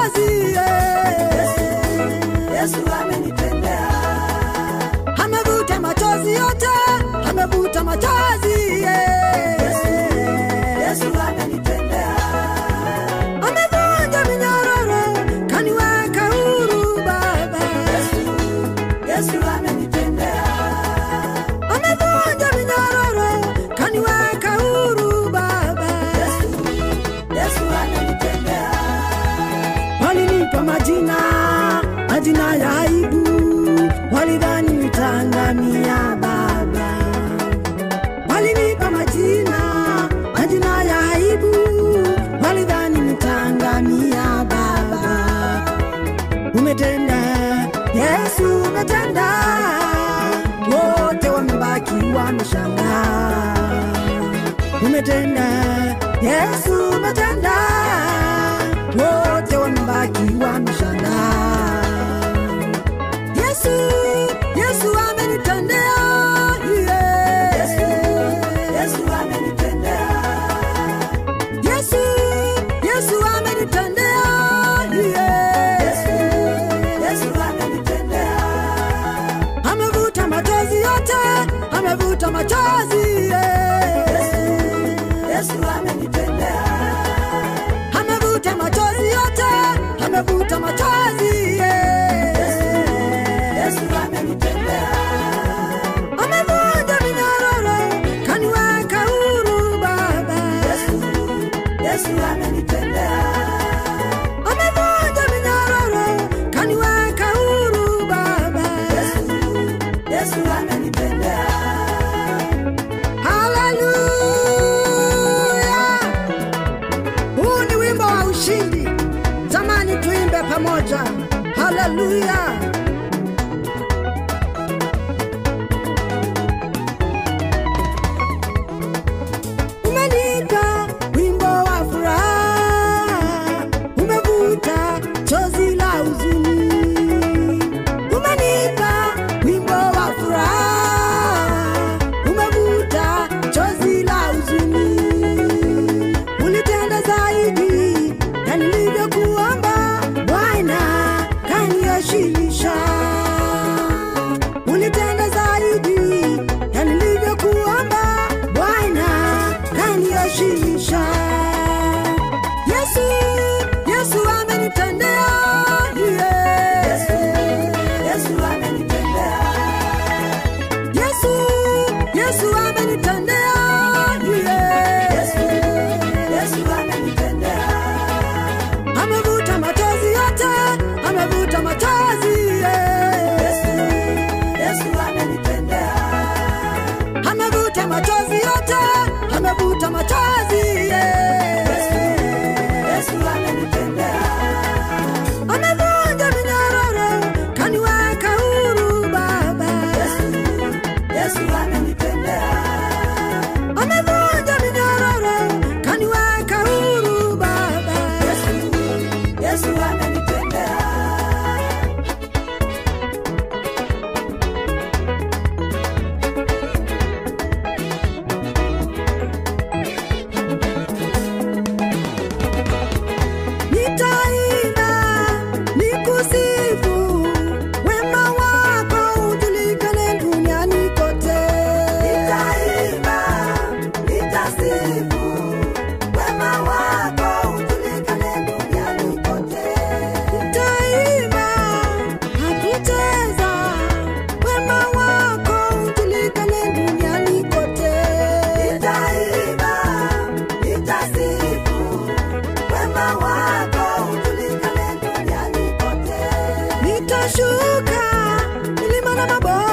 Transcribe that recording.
machozi. Yesu amenitendea. Amevuta machozi yote, amevuta machozi. Yesu amenitendea. Amevunja minyororo, kaniweka huru Baba. Yesu amenitendea. Amevunja minyororo, kaniweka huru Baba. Yesu amenitendea. Walinipa majina ya aibu, walidhani nitangamia Baba. Walinipa majina ya aibu, walidhani nitangamia Baba. Umetenda Yesu, umetenda, wote wamebaki wameshangaa. Umetenda Yesu, umetenda, wote wamebaki wameshangaa. Yesu amenitendea. Yesu amenitendea. Yesu amenitendea. Yesu amenitendea. Amevuta machozi yote, amevuta machozi. Yesu amenitendea. Amevuta machozi yote, amevuta machozi. Yesu amenitendea. Amevunja minyororo, kaniweka huru Baba. Yesu amenitendea. Amevunja minyororo, kaniweka huru Baba. Yesu amenitendea. Hallelujah. Huu ni wimbo wa ushindi. Zamani tuimbe pamoja. Hallelujah. Umenipa wimbo wa furaha, umevuta chozi la huzuni. Umenipa wimbo wa furaha, umevuta chozi la huzuni. Ulitenda zaidi ya nilivyokuomba Bwana, kaniheshimisha. Ulitenda zaidi ya nilivyokuomba Bwana, kaniheshimisha. Yesu amenitendea. Yesu amenitendea. Yesu amenitendea. Yesu amenitendea. Amevuta machozi yote, amevuta machozi. Yesu amenitendea. Amevuta machozi yote, amevuta machozi. Yesu amenitendea. Amevunja minyororo, kaniweka huru Baba. Yesu amenitendea. Amevunja minyororo, kaniweka huru Baba. Yesu amenitendea. Nitaimba nikusifu, wema wako ujulikane duniani kote. Nitaimba, nitasifu, wema wako ujulikane duniani kote. Nitaimba na kucheza, wema wako ujulikane duniani kote. Nitaimba, nitasifu, wema wako ujulikane duniani kote. Nitashuka milima na mabonde,